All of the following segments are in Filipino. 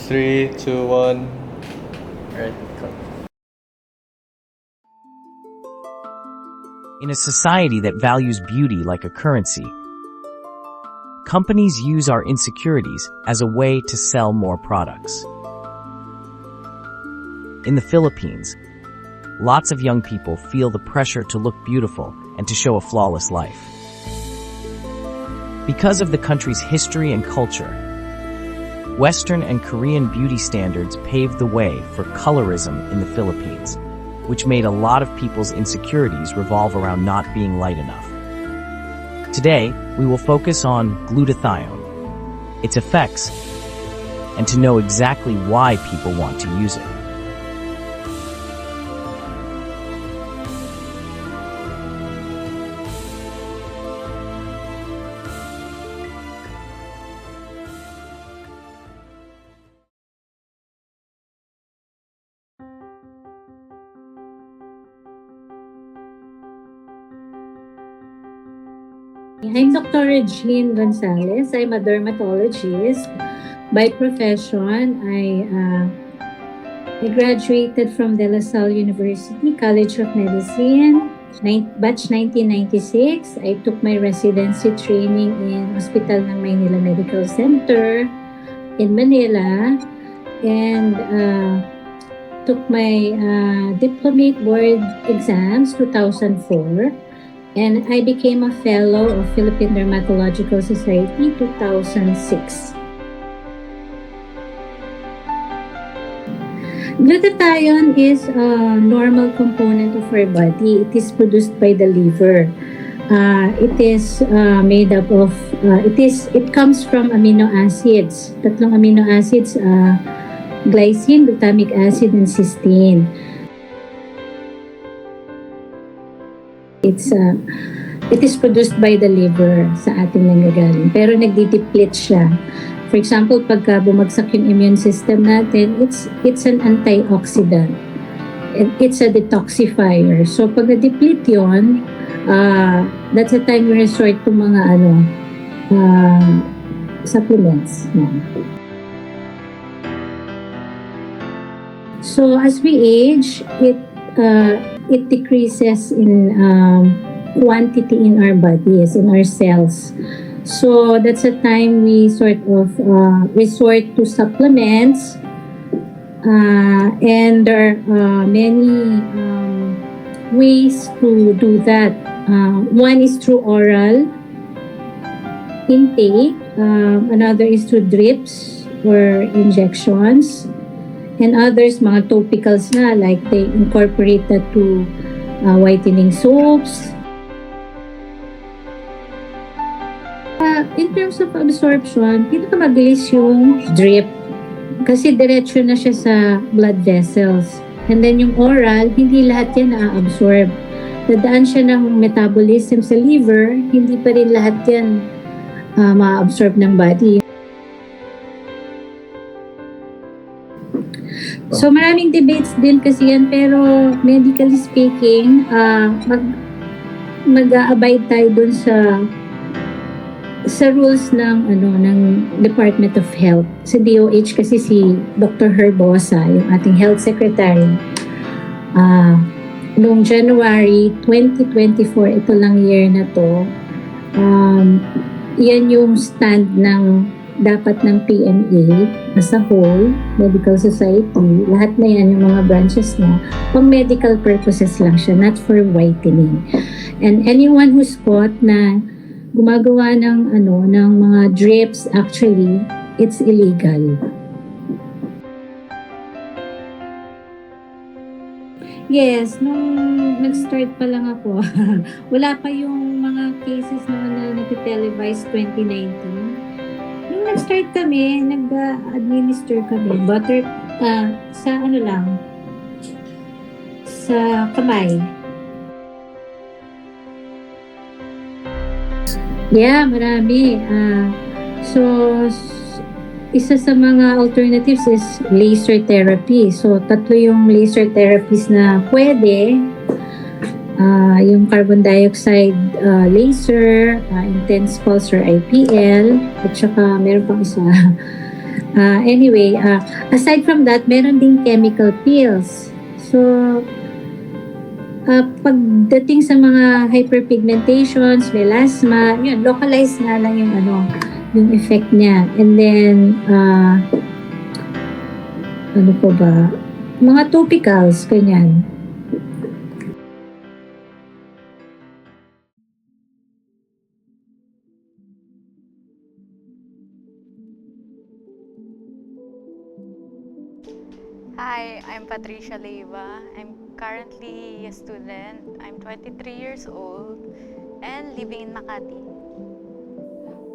Three, two, one. Alright, cut. In a society that values beauty like a currency, companies use our insecurities as a way to sell more products. In the Philippines, lots of young people feel the pressure to look beautiful and to show a flawless life. Because of the country's history and culture, Western and Korean beauty standards paved the way for colorism in the Philippines, which made a lot of people's insecurities revolve around not being light enough. Today, we will focus on glutathione, its effects, and to know exactly why people want to use it. I'm Dr. Regine Gonzalez. I'm a dermatologist. By profession, I graduated from De La Salle University College of Medicine, batch 1996. I took my residency training in Hospital ng Maynila Medical Center in Manila and took my diplomate board exams 2004. And I became a fellow of Philippine Dermatological Society 2006. Glutathione is a normal component of our body. It is produced by the liver. It is made up of, it comes from amino acids. Tatlong amino acids, glycine, glutamic acid, and cysteine. It is produced by the liver sa ating nanggagaling. Pero nagdi-deplete siya. For example, pagka bumagsak yung immune system natin, it's an antioxidant. It's a detoxifier. So pag na-deplete yun, that's the time we resort to mga supplements. Yeah. So as we age, it decreases in quantity in our bodies, in our cells. So that's the time we sort of resort to supplements. And there are many ways to do that. One is through oral intake. Another is through drips or injections. And others, mga topicals na, like they incorporate that to whitening soaps. In terms of absorption, pinakamabilis yung drip. Kasi diretso na siya sa blood vessels. And then yung oral, hindi lahat yan na-absorb. Dadaan siya ng metabolism sa liver, hindi pa rin lahat yan ma-absorb ng body. So maraming debates din kasi yan, pero medically speaking, mag-a-abide tayo dun sa rules ng Department of Health. Sa DOH kasi si Dr. Herbosa, yung ating Health Secretary, noong January 2024, ito lang year na to, yan yung stand ng dapat ng PMA as a whole, Medical Society, lahat na yan, yung mga branches na, pang medical purposes lang siya, not for whitening. And anyone who's caught na gumagawa ng mga drips, actually, it's illegal. Yes, nung nag-start pa lang ako, wala pa yung mga cases na nag-televise 2019. Nung nag-start kami, nag-administer kami, sa sa kamay. Yeah, marami. So, isa sa mga alternatives is laser therapy. So, tatlo yung laser therapies na pwede. Yung carbon dioxide laser, intense pulse or IPL, at saka meron pang isa, Anyway, aside from that, meron ding chemical pills. So, pagdating sa mga hyperpigmentations, melasma, yun, localized nga lang yung yung effect niya. And then, ano po ba? Mga topicals, ganyan. Hi, I'm Patricia Leiva. I'm currently a student. I'm 23 years old and living in Makati.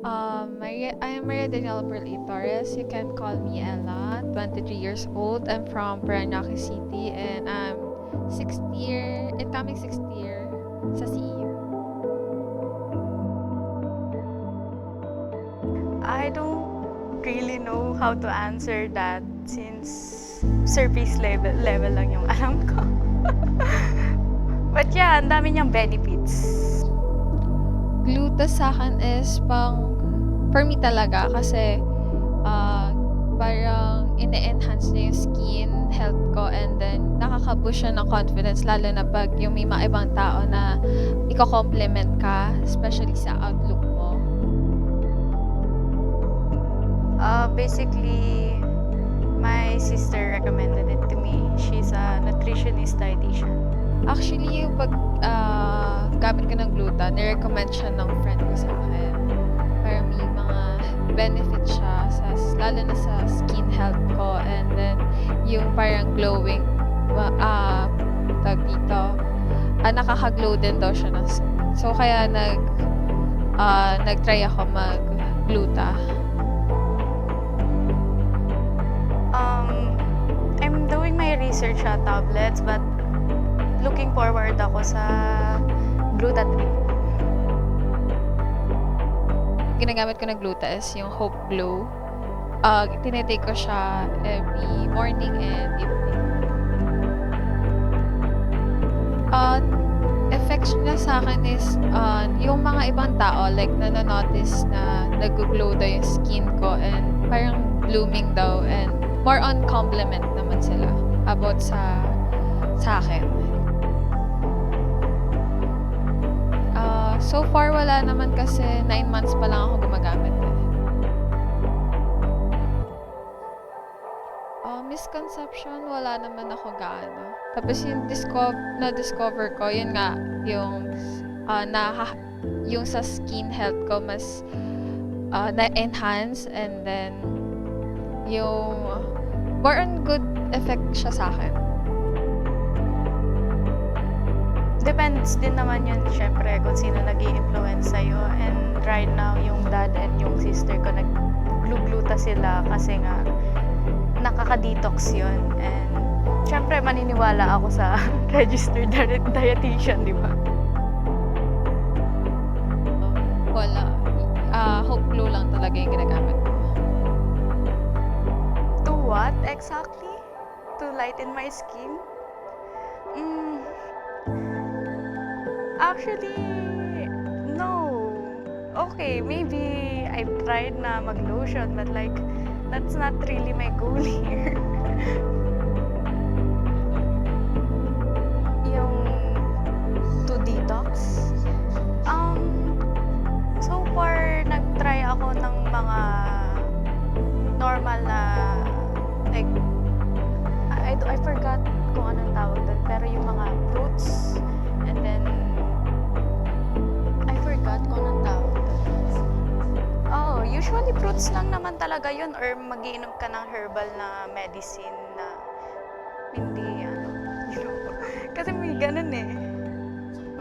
I am Maria Daniela Perli Torres. You can call me Ella, 23 years old. I'm from Parañaque City and I'm incoming sixth year sa CEU. I don't really know how to answer that since surface level lang yung alam ko. But yeah, ang dami niyang benefits. Gluta sa akin is for me talaga kasi parang ine-enhance niya yung skin health ko and then nakaka-boost siya ng confidence lalo na pag yung may mga ibang tao na iko-compliment ka, especially sa outlook mo. Basically, my sister recommended it to me. She's a nutritionist dietitian. Actually, yung gamit ko ng gluta, nirecommend siya ng friend ko sa akin. Para may mga benefits siya, lalo na sa skin health ko. And then, yung parang glowing, tag dito, nakaka-glow din daw siya ng skin. So, kaya nag-try ako mag-gluta. I'm doing my research sa tablets but looking forward ako sa Gluta 3. Ginagamit ko na gluta is yung Hope Glow. Tinitake ko siya every morning and evening. Effects niya sa akin is yung mga ibang tao like nanonotice na nag-glow daw yung skin ko and parang blooming daw and more on compliment naman sila about sa akin. So far, wala naman kasi 9 months pa lang ako gumagamit. Misconception, wala naman ako gaano. Tapos yung na-discover ko, yun nga, yung sa skin health ko mas na-enhance and then yung more on good effect siya sa akin. Depends din naman yun, syempre, kung sino nag-i-influence sa'yo. And right now, yung dad and yung sister ko, nag-gluta sila kasi nga, nakaka-detox yun. And syempre, maniniwala ako sa registered dietitian, di ba? Wala. Hope Glow lang talaga yung ginagamit ko. To what exactly? To lighten my skin? Actually, no. Okay, maybe I've tried na mag-lotion, but like, that's not really my goal here. Yung to detox? So far, nag-try ako ng mga normal na, like, I forgot kung anong tawag doon, pero yung mga fruits, and then, I forgot kung anong tawag doon. Oh, usually fruits lang naman talaga yun, or mag-iinom ka ng herbal na medicine na hindi, kasi may ganun eh.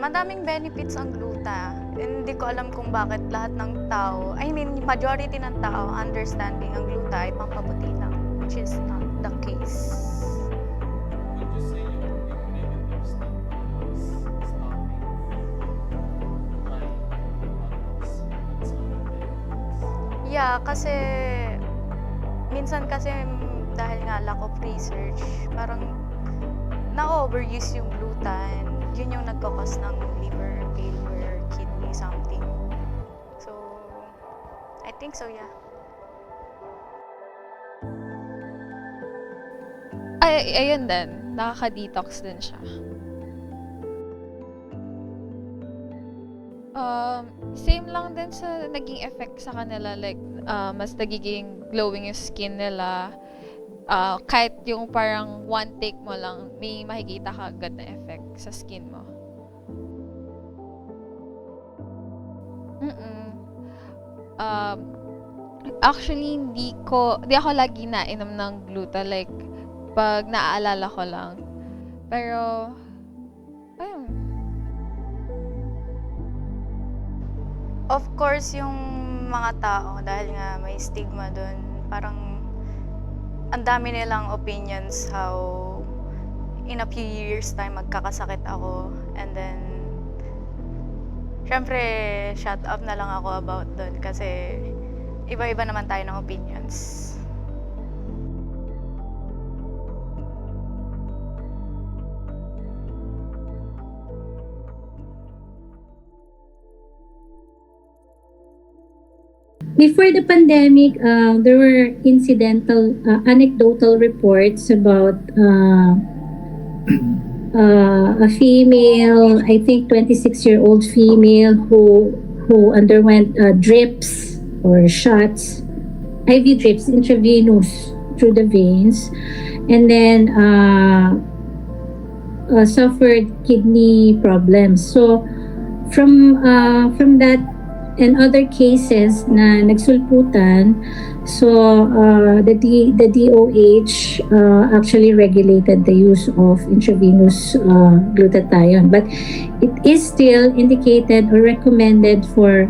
Madaming benefits ang gluta. Hindi ko alam kung bakit lahat ng tao, majority ng tao understanding ang gluta ay pampaputi lang, which is not the case. Would you say yung negative stuff is stopping my products and some benefits? Yeah, kasi minsan kasi dahil nga lack of research, parang na-overuse yung glutan. Yun yung nagkakos ng liver failure, kidney something. So, I think so, yeah. Ayun din. Nakaka-detox din siya. Same lang din sa naging effect sa kanila. Like, mas nagiging glowing yung skin nila. Kahit yung parang one take mo lang, may makikita ka agad na effect sa skin mo. Um, Actually, di ako lagi nainom ng gluta. Like, pag naaalala ko lang. Pero, ayun. Of course, yung mga tao, dahil nga may stigma dun, parang ang dami nilang opinions how in a few years time magkakasakit ako. And then, syempre, shut up na lang ako about dun kasi iba-iba naman tayo ng opinions. Before the pandemic, there were anecdotal reports about a female, I think 26-year-old female who underwent drips or shots, IV drips, intravenous through the veins, and then suffered kidney problems. So from that and other cases na nagsulputan, so the DOH actually regulated the use of intravenous glutathione, but it is still indicated or recommended for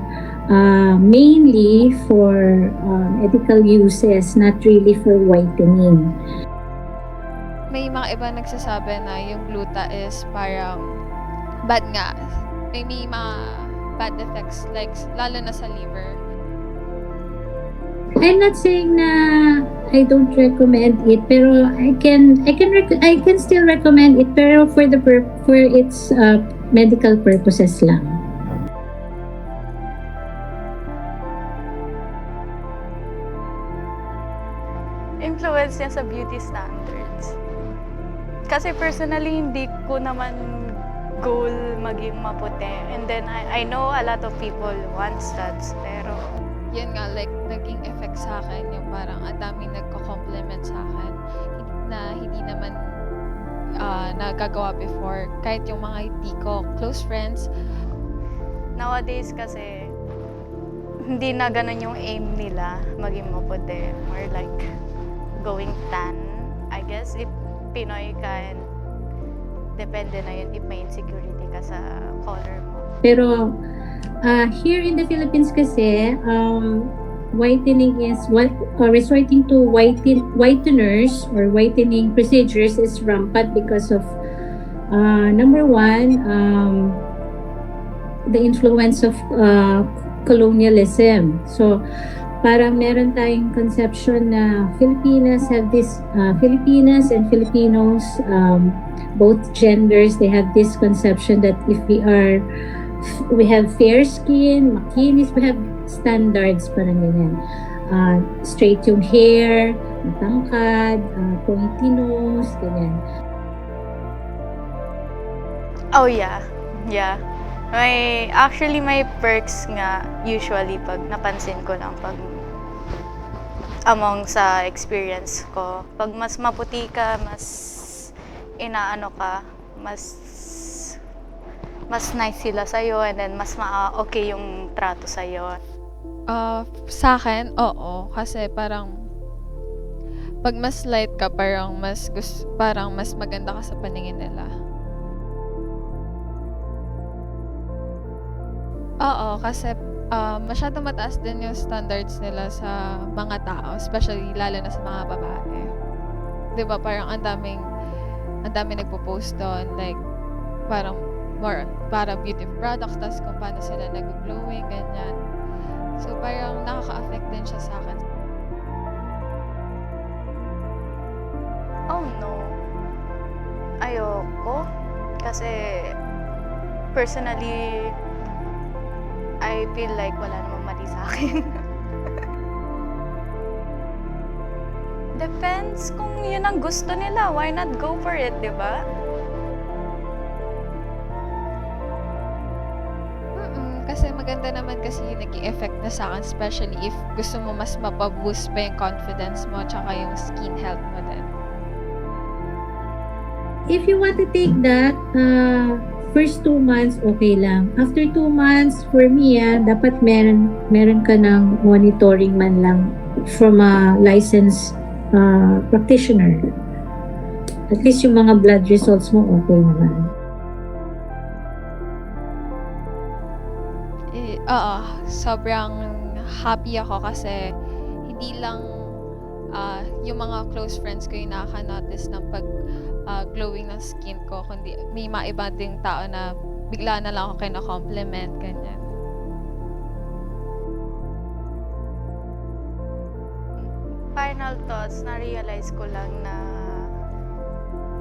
mainly for medical uses, not really for whitening. May mga iba nagsasabi na yung gluta is parang bad nga. May mga bad effects, like lalo na sa liver. I'm not saying na I don't recommend it, pero I can still recommend it, pero for its medical purposes lang. Influence niya sa beauty standards. Kasi personally, hindi ko naman goal maging maputi. And then, I know a lot of people wants that. Pero, Yun nga, like, naging effect sa akin yung parang ang daming nagko-compliment sa akin na hindi naman nagagawa before. Kahit yung mga hindi ko close friends. nowadays kasi, hindi na ganun yung aim nila maging maputi. More like, going tan. I guess, if Pinoy ka and depende na yun if may insecurity ka sa color mo. Pero here in the Philippines kasi, whitening is resorting to whiteners or whitening procedures is rampant because of number one, the influence of colonialism. So parang meron tayong conception na Filipinas and Filipinos, both genders, they have this conception that if we have fair skin, makinis, we have standards, parang ganyan. Straight yung hair, matangkad, pointy nose, ganyan. Oh yeah, yeah. Actually may perks nga usually pag napansin ko lang pag among sa experience ko. Pag mas maputi ka, mas inaano ka, mas nice sila sa'yo and then mas okay yung trato sa'yo. Sa akin, oo. Kasi parang pag mas light ka, parang mas maganda ka sa paningin nila. Oo, kasi masyado mataas din yung standards nila sa mga tao, especially lalo na sa mga babae. 'Di ba parang ang daming nagpo-post doon, like parang more para beauty products, tas kung paano sila nag-glowing, ganyan. So parang nakaka-affect din siya sa akin. Oh no. Ayoko. Kasi personally, I feel like wala namang mali sa akin. Depends kung yun ang gusto nila. Why not go for it, di ba? Kasi maganda naman kasi yung naging effect na sa akin, especially if gusto mo mas mapaboost pa yung confidence mo tsaka yung skin health mo din. If you want to take that, first 2 months, okay lang. After 2 months, for me, dapat meron ka ng monitoring man lang from a licensed practitioner. At least yung mga blood results mo, okay naman. Oo, sobrang happy ako kasi hindi lang yung mga close friends ko yung nakaka-notice ng glowing ng skin ko, kundi may mga iba ding tao na bigla na lang ako kina-compliment, ganyan. Final thoughts, na-realize ko lang na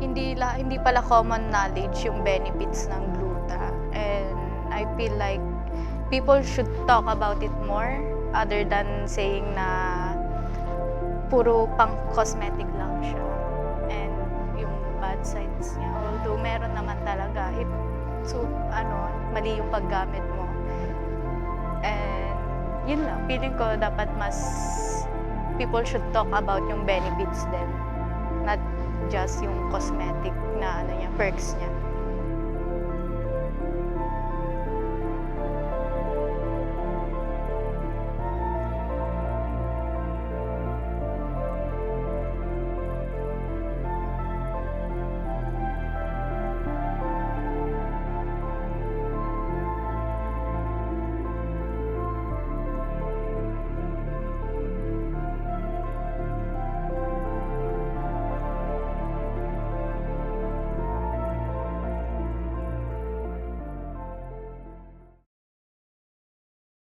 hindi pala common knowledge yung benefits ng gluta. And I feel like people should talk about it more other than saying na puro pang cosmetic lang siya. And yung bad sides niya, although meron naman talaga, mali yung paggamit mo. And yun lang, feeling ko dapat mas people should talk about yung benefits din, not just yung cosmetic na perks niya.